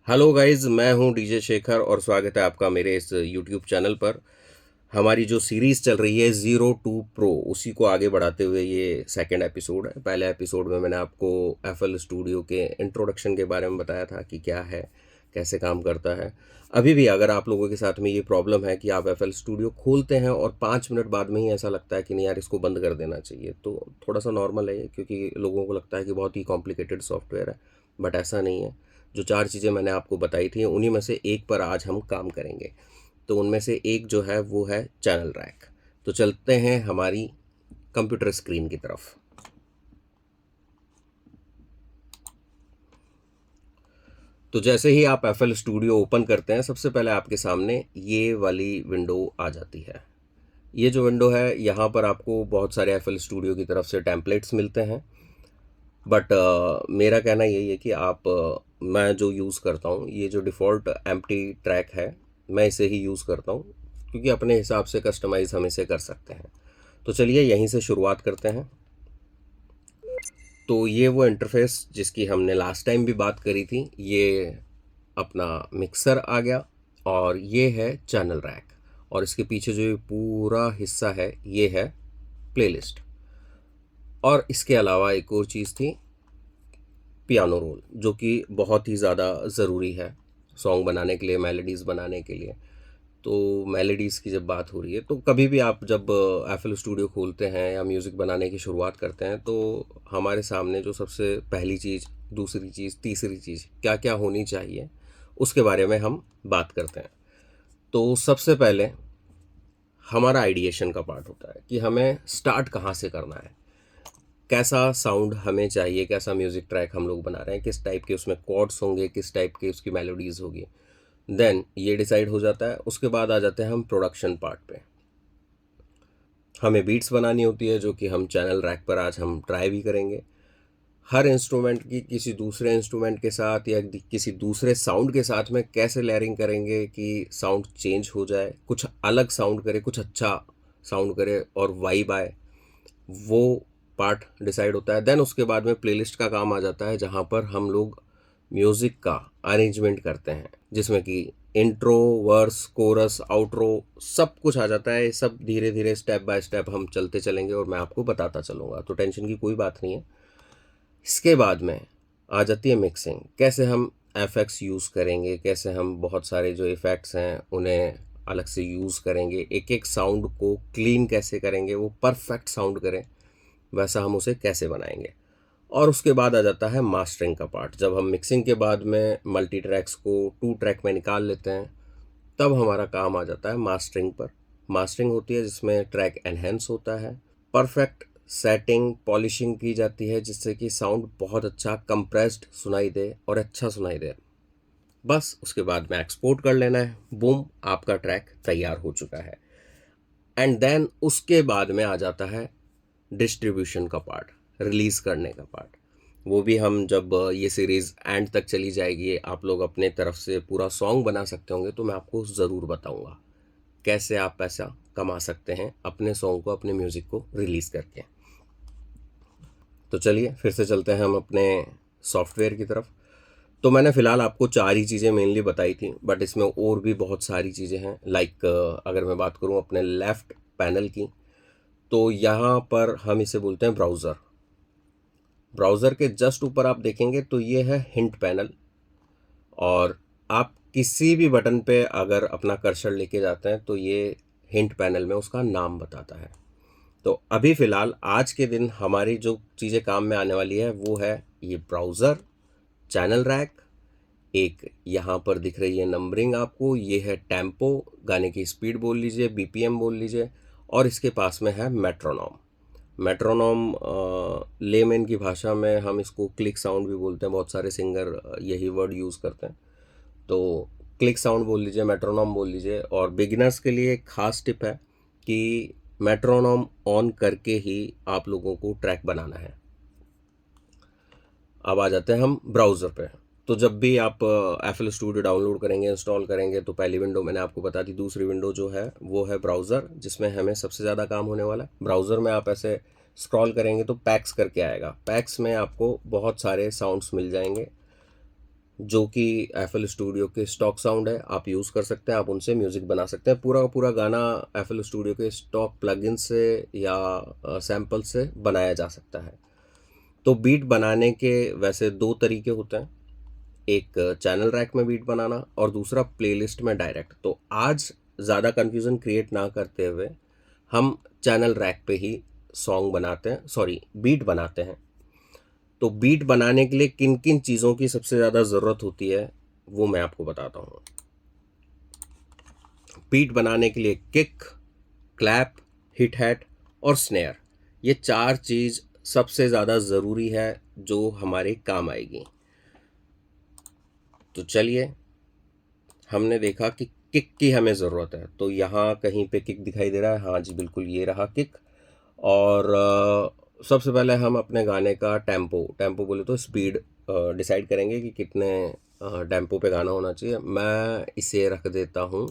Hello guys, मैं हूं DJ Shekhar और स्वागत है आपका मेरे इस यूट्यूब चैनल पर। हमारी जो सीरीज़ चल रही है ज़ीरो टू प्रो, उसी को आगे बढ़ाते हुए ये सेकंड एपिसोड है। पहले एपिसोड में मैंने आपको एफएल स्टूडियो के इंट्रोडक्शन के बारे में बताया था कि क्या है, कैसे काम करता है। अभी भी अगर आप लोगों के साथ में ये प्रॉब्लम है कि आप एफएल स्टूडियो खोलते हैं और 5 मिनट बाद में ही ऐसा लगता है कि नहीं यार, इसको बंद कर देना चाहिए, तो थोड़ा सा नॉर्मल है ये, क्योंकि लोगों को लगता है कि बहुत ही कॉम्प्लिकेटेड सॉफ्टवेयर है। बट ऐसा नहीं है। जो 4 चीज़ें मैंने आपको बताई थी उन्हीं में से एक पर आज हम काम करेंगे। तो उनमें से एक जो है वो है चैनल रैक। तो चलते हैं हमारी कंप्यूटर स्क्रीन की तरफ। तो जैसे ही आप एफ स्टूडियो ओपन करते हैं, सबसे पहले आपके सामने ये वाली विंडो आ जाती है। ये जो विंडो है, यहाँ पर आपको बहुत सारे एफ स्टूडियो की तरफ से टेम्पलेट्स मिलते हैं। बट मेरा कहना यही है कि मैं जो यूज़ करता हूँ, ये जो डिफ़ॉल्ट एम्प्टी ट्रैक है, मैं इसे ही यूज़ करता हूँ, क्योंकि अपने हिसाब से कस्टमाइज़ हम इसे कर सकते हैं। तो चलिए यहीं से शुरुआत करते हैं। तो ये वो इंटरफेस जिसकी हमने लास्ट टाइम भी बात करी थी, ये अपना मिक्सर आ गया और ये है चैनल रैक। और इसके पीछे जो ये पूरा हिस्सा है ये है प्लेलिस्ट। और इसके अलावा एक और चीज़ थी, पियानो रोल, जो कि बहुत ही ज़्यादा ज़रूरी है सॉन्ग बनाने के लिए, मेलोडीज़ बनाने के लिए। तो मेलोडीज़ की जब बात हो रही है, तो कभी भी आप जब एफ स्टूडियो खोलते हैं या म्यूज़िक बनाने की शुरुआत करते हैं, तो हमारे सामने जो सबसे पहली चीज़, दूसरी चीज़, तीसरी चीज़ क्या क्या होनी चाहिए, उसके बारे में हम बात करते हैं। तो सबसे पहले हमारा आइडिएशन का पार्ट होता है कि हमें स्टार्ट कहाँ से करना है, कैसा साउंड हमें चाहिए, कैसा म्यूज़िक ट्रैक हम लोग बना रहे हैं, किस टाइप के उसमें कॉर्ड्स होंगे, किस टाइप की उसकी मेलोडीज़ होगी। देन ये डिसाइड हो जाता है। उसके बाद आ जाते हैं हम प्रोडक्शन पार्ट पे। हमें बीट्स बनानी होती है, जो कि हम चैनल रैक पर आज हम ट्राई भी करेंगे। हर इंस्ट्रूमेंट की किसी दूसरे इंस्ट्रूमेंट के साथ या किसी दूसरे साउंड के साथ में कैसे लेयरिंग करेंगे कि साउंड चेंज हो जाए, कुछ अलग साउंड करे, कुछ अच्छा साउंड करे और वाइब आए, वो पार्ट डिसाइड होता है। देन उसके बाद में प्लेलिस्ट का काम आ जाता है, जहाँ पर हम लोग म्यूज़िक का अरेंजमेंट करते हैं, जिसमें कि इंट्रो, वर्स, कोरस, आउट्रो सब कुछ आ जाता है। सब धीरे धीरे स्टेप बाय स्टेप हम चलते चलेंगे और मैं आपको बताता चलूँगा, तो टेंशन की कोई बात नहीं है। इसके बाद में आ जाती है मिक्सिंग। कैसे हम एफएक्स यूज़ करेंगे, कैसे हम बहुत सारे जो इफ़ेक्ट्स हैं उन्हें अलग से यूज़ करेंगे, एक एक साउंड को क्लीन कैसे करेंगे, वो परफेक्ट साउंड करे, वैसा हम उसे कैसे बनाएंगे। और उसके बाद आ जाता है मास्टरिंग का पार्ट। जब हम मिक्सिंग के बाद में मल्टी ट्रैक्स को 2 ट्रैक में निकाल लेते हैं, तब हमारा काम आ जाता है मास्टरिंग पर। मास्टरिंग होती है जिसमें ट्रैक एनहेंस होता है, परफेक्ट सेटिंग, पॉलिशिंग की जाती है, जिससे कि साउंड बहुत अच्छा कंप्रेस्ड सुनाई दे और अच्छा सुनाई दे। बस उसके बाद में एक्सपोर्ट कर लेना है, बूम, आपका ट्रैक तैयार हो चुका है। एंड देन उसके बाद में आ जाता है डिस्ट्रीब्यूशन का पार्ट, रिलीज़ करने का पार्ट। वो भी हम जब ये सीरीज़ एंड तक चली जाएगी, आप लोग अपने तरफ से पूरा सॉन्ग बना सकते होंगे, तो मैं आपको ज़रूर बताऊंगा कैसे आप पैसा कमा सकते हैं अपने सॉन्ग को, अपने म्यूज़िक को रिलीज़ करके। तो चलिए फिर से चलते हैं हम अपने सॉफ्टवेयर की तरफ। तो मैंने फ़िलहाल आपको 4 ही चीज़ें मेनली बताई थी, बट इसमें और भी बहुत सारी चीज़ें हैं। लाइक अगर मैं बात करूँ अपने लेफ़्ट पैनल की, तो यहाँ पर हम इसे बोलते हैं ब्राउज़र। ब्राउज़र के जस्ट ऊपर आप देखेंगे तो ये है हिंट पैनल। और आप किसी भी बटन पे अगर अपना कर्सर लेके जाते हैं, तो ये हिंट पैनल में उसका नाम बताता है। तो अभी फ़िलहाल आज के दिन हमारी जो चीज़ें काम में आने वाली है वो है ये ब्राउज़र, चैनल रैक, एक यहाँ पर दिख रही है नंबरिंग आपको, ये है टेम्पो, गाने की स्पीड बोल लीजिए, बीपीएम बोल लीजिए, और इसके पास में है मेट्रोनॉम। मेट्रोनॉम लेमैन की भाषा में हम इसको क्लिक साउंड भी बोलते हैं, बहुत सारे सिंगर यही वर्ड यूज़ करते हैं। तो क्लिक साउंड बोल लीजिए, मेट्रोनॉम बोल लीजिए। और बिगिनर्स के लिए एक ख़ास टिप है कि मेट्रोनॉम ऑन करके ही आप लोगों को ट्रैक बनाना है। अब आ जाते हैं हम ब्राउज़र पे। तो जब भी आप एफ स्टूडियो डाउनलोड करेंगे, इंस्टॉल करेंगे, तो पहली विंडो मैंने आपको बता दी। दूसरी विंडो जो है वो है ब्राउज़र, जिसमें हमें सबसे ज़्यादा काम होने वाला है। ब्राउज़र में आप ऐसे स्क्रॉल करेंगे तो पैक्स करके आएगा। पैक्स में आपको बहुत सारे साउंड्स मिल जाएंगे। जो कि FL स्टूडियो के स्टॉक साउंड है, आप यूज़ कर सकते हैं, आप उनसे म्यूज़िक बना सकते हैं। पूरा का पूरा गाना FL स्टूडियो के स्टॉक प्लगइन से या सैम्पल से बनाया जा सकता है। तो बीट बनाने के वैसे दो तरीके होते हैं, एक चैनल रैक में बीट बनाना और दूसरा प्लेलिस्ट में डायरेक्ट। तो आज ज़्यादा कन्फ्यूज़न क्रिएट ना करते हुए हम चैनल रैक पे ही सॉन्ग बनाते हैं, सॉरी बीट बनाते हैं। तो बीट बनाने के लिए किन किन चीज़ों की सबसे ज़्यादा ज़रूरत होती है वो मैं आपको बताता हूँ। बीट बनाने के लिए किक, क्लैप, हिट हैट और स्नेयर, ये चार चीज़ सबसे ज़्यादा ज़रूरी है जो हमारे काम आएगी। तो चलिए, हमने देखा कि किक की हमें ज़रूरत है, तो यहाँ कहीं पे किक दिखाई दे रहा है, हाँ जी बिल्कुल ये रहा किक। और सबसे पहले हम अपने गाने का टेम्पो टेम्पो बोले तो स्पीड डिसाइड करेंगे कि कितने टेम्पो पे गाना होना चाहिए। मैं इसे रख देता हूँ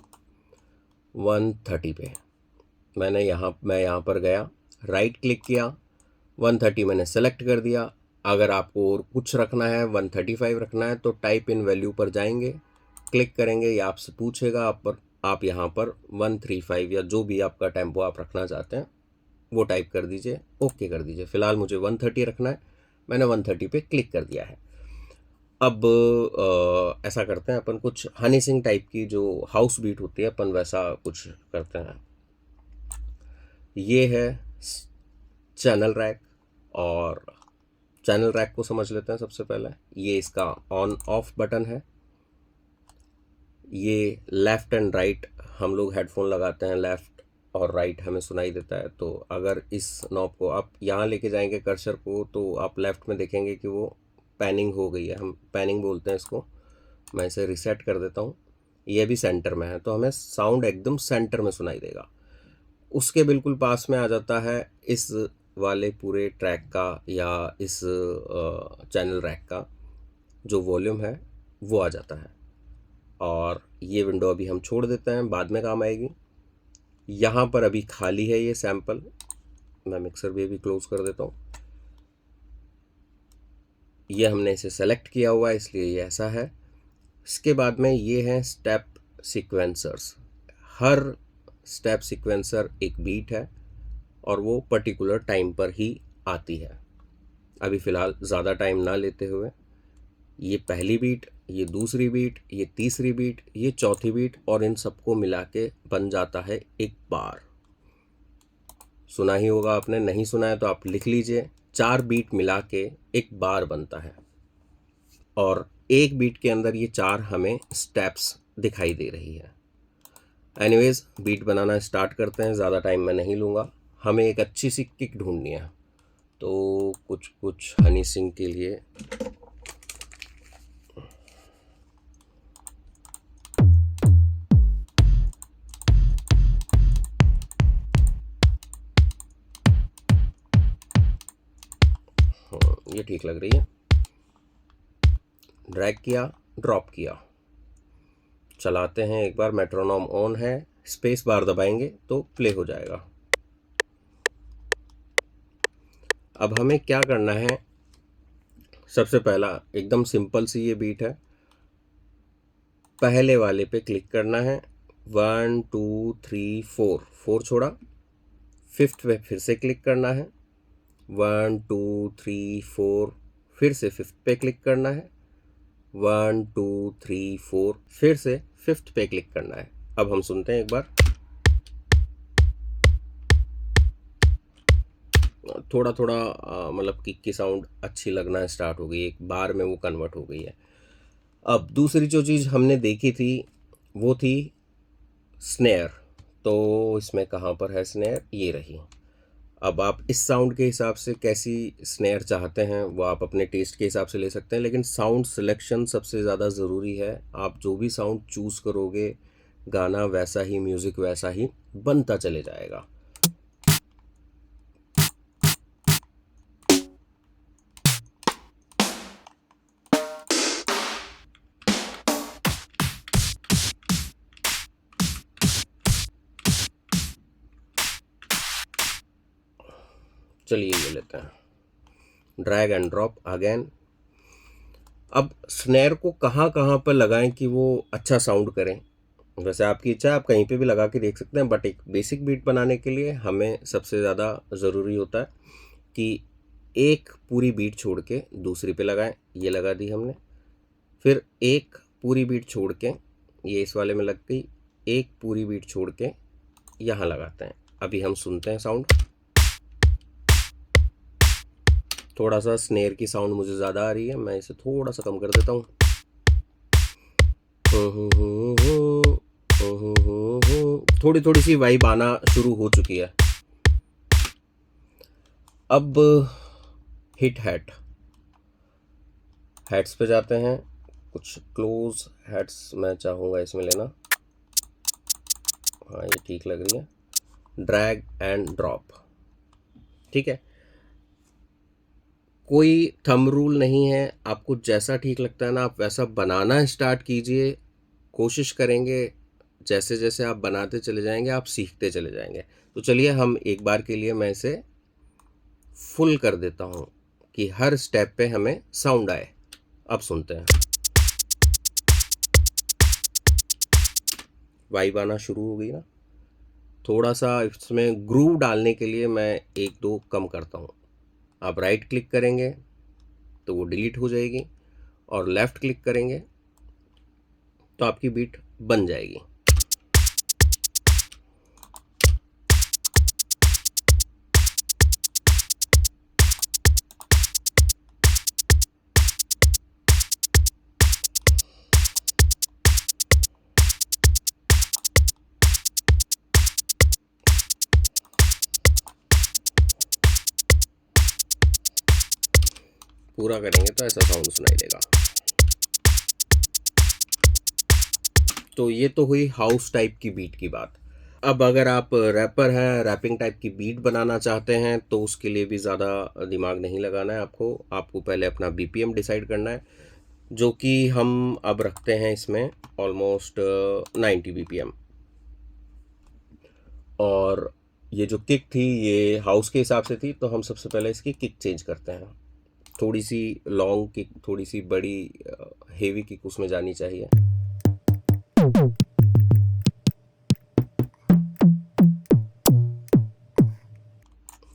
130 पे। मैं यहाँ पर गया, राइट क्लिक किया, 130 मैंने सेलेक्ट कर दिया। अगर आपको और कुछ रखना है, 135 रखना है, तो टाइप इन वैल्यू पर जाएंगे, क्लिक करेंगे, ये आपसे पूछेगा आप यहाँ पर 135 या जो भी आपका टेम्पो आप रखना चाहते हैं वो टाइप कर दीजिए, ओके कर दीजिए। फ़िलहाल मुझे 130 रखना है, मैंने 130 पे क्लिक कर दिया है। अब ऐसा करते हैं, अपन कुछ हनी सिंह टाइप की जो हाउस बीट होती है अपन वैसा कुछ करते हैं। ये है चैनल रैक, और चैनल रैक को समझ लेते हैं। सबसे पहले ये इसका ऑन ऑफ बटन है। ये लेफ़्ट एंड राइट, हम लोग हेडफोन लगाते हैं, लेफ़्ट और राइट हमें सुनाई देता है। तो अगर इस नॉब को आप यहाँ लेके जाएंगे कर्सर को, तो आप लेफ़्ट में देखेंगे कि वो पैनिंग हो गई है, हम पैनिंग बोलते हैं इसको। मैं इसे रिसेट कर देता हूँ, ये भी सेंटर में है, तो हमें साउंड एकदम सेंटर में सुनाई देगा। उसके बिल्कुल पास में आ जाता है इस वाले पूरे ट्रैक का या इस चैनल रैक का जो वॉल्यूम है वो आ जाता है। और ये विंडो अभी हम छोड़ देते हैं, बाद में काम आएगी। यहाँ पर अभी खाली है ये सैंपल, मैं मिक्सर भी अभी क्लोज कर देता हूँ। ये हमने इसे सेलेक्ट किया हुआ है इसलिए ये ऐसा है। इसके बाद में ये है स्टेप सीक्वेंसर्स। हर स्टेप सीक्वेंसर एक बीट है और वो पर्टिकुलर टाइम पर ही आती है। अभी फ़िलहाल ज़्यादा टाइम ना लेते हुए, ये पहली बीट, ये दूसरी बीट, ये तीसरी बीट, ये चौथी बीट, और इन सबको मिला के बन जाता है एक बार। सुना ही होगा आपने, नहीं सुना है तो आप लिख लीजिए, 4 बीट मिला के एक बार बनता है। और एक बीट के अंदर ये 4 हमें स्टेप्स दिखाई दे रही है। एनीवेज, बीट बनाना स्टार्ट करते हैं, ज़्यादा टाइम मैं नहीं लूँगा। हमें एक अच्छी सी किक ढूंढनी है, तो कुछ कुछ हनी सिंह के लिए ये ठीक लग रही है। ड्रैग किया, ड्रॉप किया, चलाते हैं एक बार। मेट्रोनॉम ऑन है, स्पेस बार दबाएंगे तो प्ले हो जाएगा। अब हमें क्या करना है, सबसे पहला एकदम सिंपल सी ये बीट है, पहले वाले पे क्लिक करना है, 1 2 3 4, 4 छोड़ा, फिफ्थ पे फिर से क्लिक करना है, 1 2 3 4, फिर से फिफ्थ पे क्लिक करना है, 1 2 3 4, फिर से फिफ्थ पे क्लिक करना है। अब हम सुनते हैं एक बार, थोड़ा थोड़ा मतलब किक की साउंड अच्छी लगना स्टार्ट हो गई, एक बार में वो कन्वर्ट हो गई है। अब दूसरी जो चीज़ हमने देखी थी वो थी स्नेयर। तो इसमें कहाँ पर है स्नेयर, ये रही। अब आप इस साउंड के हिसाब से कैसी स्नेयर चाहते हैं वो आप अपने टेस्ट के हिसाब से ले सकते हैं, लेकिन साउंड सिलेक्शन सबसे ज़्यादा ज़रूरी है। आप जो भी साउंड चूज़ करोगे, गाना वैसा ही, म्यूज़िक वैसा ही बनता चले जाएगा। चलिए ये लेते हैं, ड्रैग एंड ड्रॉप अगेन। अब स्नेयर को कहाँ-कहाँ पर लगाएँ कि वो अच्छा साउंड करें? वैसे आपकी इच्छा है, आप कहीं पे भी लगा के देख सकते हैं, बट एक बेसिक बीट बनाने के लिए हमें सबसे ज़्यादा ज़रूरी होता है कि एक पूरी बीट छोड़ के दूसरी पे लगाएँ, ये लगा दी हमने। फिर एक पूरी बीट छोड़ के, ये इस वाले में लग गई, एक पूरी बीट छोड़ के यहाँ लगाते हैं। अभी हम सुनते हैं साउंड। थोड़ा-सा स्नेयर की साउंड मुझे ज़्यादा आ रही है, मैं इसे थोड़ा-सा कम कर देता हूँ। थोड़ी-थोड़ी सी वाइब आना शुरू हो चुकी है। अब हिट हैट, हैट्स पे जाते हैं। कुछ क्लोज हैट्स मैं चाहूँगा इसमें लेना। हाँ, ये ठीक लग रही है। ड्रैग एंड ड्रॉप, ठीक है। कोई थंब रूल नहीं है, आपको जैसा ठीक लगता है ना आप वैसा बनाना स्टार्ट कीजिए। कोशिश करेंगे, जैसे जैसे आप बनाते चले जाएंगे आप सीखते चले जाएंगे। तो चलिए हम एक बार के लिए मैं इसे फुल कर देता हूँ कि हर स्टेप पे हमें साउंड आए। अब सुनते हैं, वाइब आना शुरू हो गई ना। थोड़ा सा इसमें ग्रूव डालने के लिए मैं एक दो कम करता हूँ। आप राइट क्लिक करेंगे तो वो डिलीट हो जाएगी, और लेफ़्ट क्लिक करेंगे तो आपकी बीट बन जाएगी। पूरा करेंगे तो ऐसा साउंड सुनाई देगा। तो ये तो हुई हाउस टाइप की बीट की बात। अब अगर आप रैपर हैं, रैपिंग टाइप की बीट बनाना चाहते हैं तो उसके लिए भी ज़्यादा दिमाग नहीं लगाना है आपको। आपको पहले अपना बीपीएम डिसाइड करना है, जो कि हम अब रखते हैं इसमें ऑलमोस्ट 90 बीपीएम। और ये जो किक थी ये हाउस के हिसाब से थी, तो हम सबसे पहले इसकी किक चेंज करते हैं। थोड़ी सी लॉन्ग किक, थोड़ी सी बड़ी हेवी किक उसमें जानी चाहिए।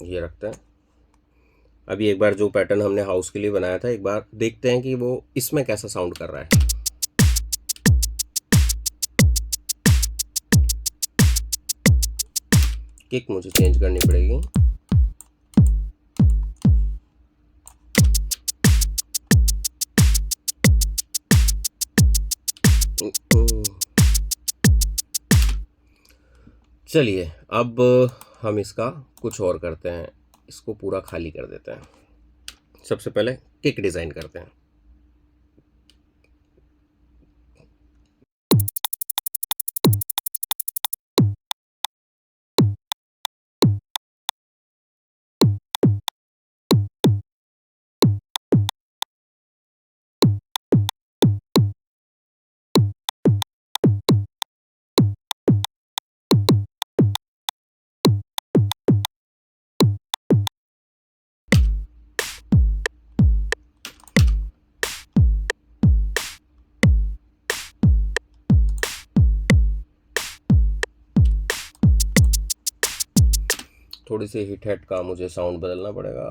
ये रखते हैं। अभी एक बार जो पैटर्न हमने हाउस के लिए बनाया था, एक बार देखते हैं कि वो इसमें कैसा साउंड कर रहा है। किक मुझे चेंज करनी पड़ेगी। चलिए अब हम इसका कुछ और करते हैं, इसको पूरा खाली कर देते हैं। सबसे पहले किक डिज़ाइन करते हैं। थोड़ी सी हिट हेट का मुझे साउंड बदलना पड़ेगा।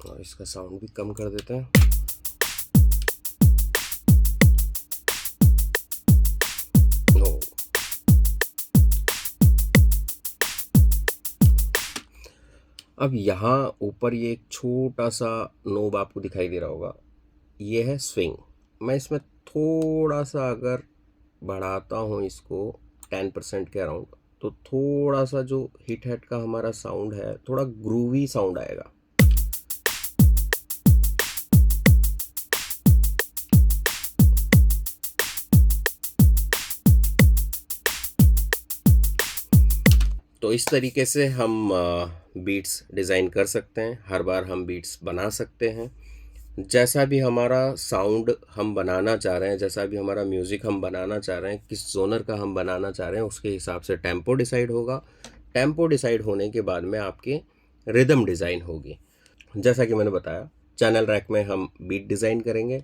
और इसका साउंड भी कम कर देते हैं। नो, अब यहाँ ऊपर ये एक छोटा सा नोब आपको दिखाई दे रहा होगा, ये है स्विंग। मैं इसमें थोड़ा सा अगर बढ़ाता हूँ इसको 10% के अराउंड, तो थोड़ा सा जो हिट हेट का हमारा साउंड है थोड़ा ग्रूवी साउंड आएगा। तो इस तरीके से हम बीट्स डिज़ाइन कर सकते हैं, हर बार हम बीट्स बना सकते हैं। जैसा भी हमारा साउंड हम बनाना चाह रहे हैं, जैसा भी हमारा म्यूज़िक हम बनाना चाह रहे हैं, किस जोनर का हम बनाना चाह रहे हैं, उसके हिसाब से टेम्पो डिसाइड होगा। टेम्पो डिसाइड होने के बाद में आपके रिदम डिज़ाइन होगी। जैसा कि मैंने बताया, चैनल रैक में हम बीट डिज़ाइन करेंगे।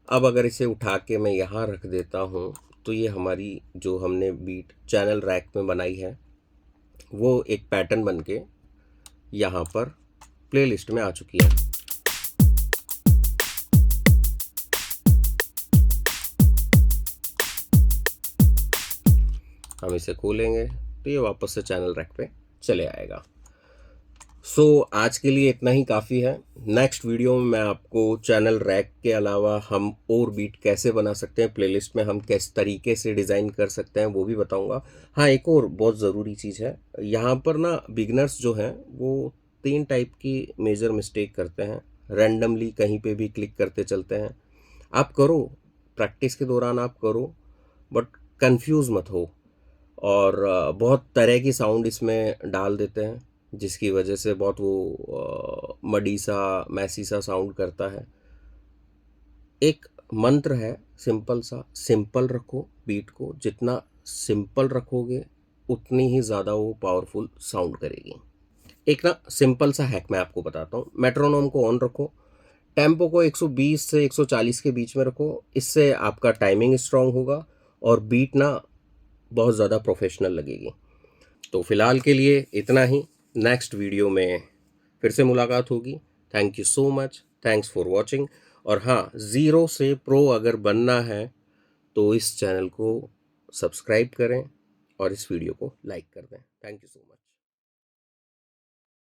अब अगर इसे उठा के मैं यहाँ रख देता हूँ तो ये हमारी जो हमने बीट चैनल रैक में बनाई है वो एक पैटर्न बन के यहाँ पर प्लेलिस्ट में आ चुकी है। हम इसे खोलेंगे तो ये वापस से चैनल रैक पे चले आएगा। आज के लिए इतना ही काफ़ी है। नेक्स्ट वीडियो में मैं आपको चैनल रैक के अलावा हम और बीट कैसे बना सकते हैं, प्लेलिस्ट में हम किस तरीके से डिज़ाइन कर सकते हैं वो भी बताऊंगा। हाँ, एक और बहुत ज़रूरी चीज़ है, यहाँ पर ना बिगनर्स जो हैं वो 3 टाइप की मेजर मिस्टेक करते हैं। रैंडमली कहीं पे भी क्लिक करते चलते हैं। आप करो, प्रैक्टिस के दौरान आप करो, बट कंफ्यूज मत हो। और बहुत तरह की साउंड इसमें डाल देते हैं जिसकी वजह से बहुत वो मडी सा मैसी सा साउंड करता है। एक मंत्र है सिंपल सा, सिंपल रखो बीट को, जितना सिंपल रखोगे उतनी ही ज़्यादा वो पावरफुल साउंड करेगी। एक ना सिंपल सा हैक मैं आपको बताता हूँ। मेट्रोनोम को ऑन रखो, टेम्पो को 120 से 140 के बीच में रखो। इससे आपका टाइमिंग स्ट्रांग होगा और बीट ना बहुत ज़्यादा प्रोफेशनल लगेगी। तो फिलहाल के लिए इतना ही। नेक्स्ट वीडियो में फिर से मुलाकात होगी। Thank you so much, thanks for watching. और हाँ, ज़ीरो से प्रो अगर बनना है तो इस चैनल को सब्सक्राइब करें और इस वीडियो को लाइक कर दें। Thank you so much.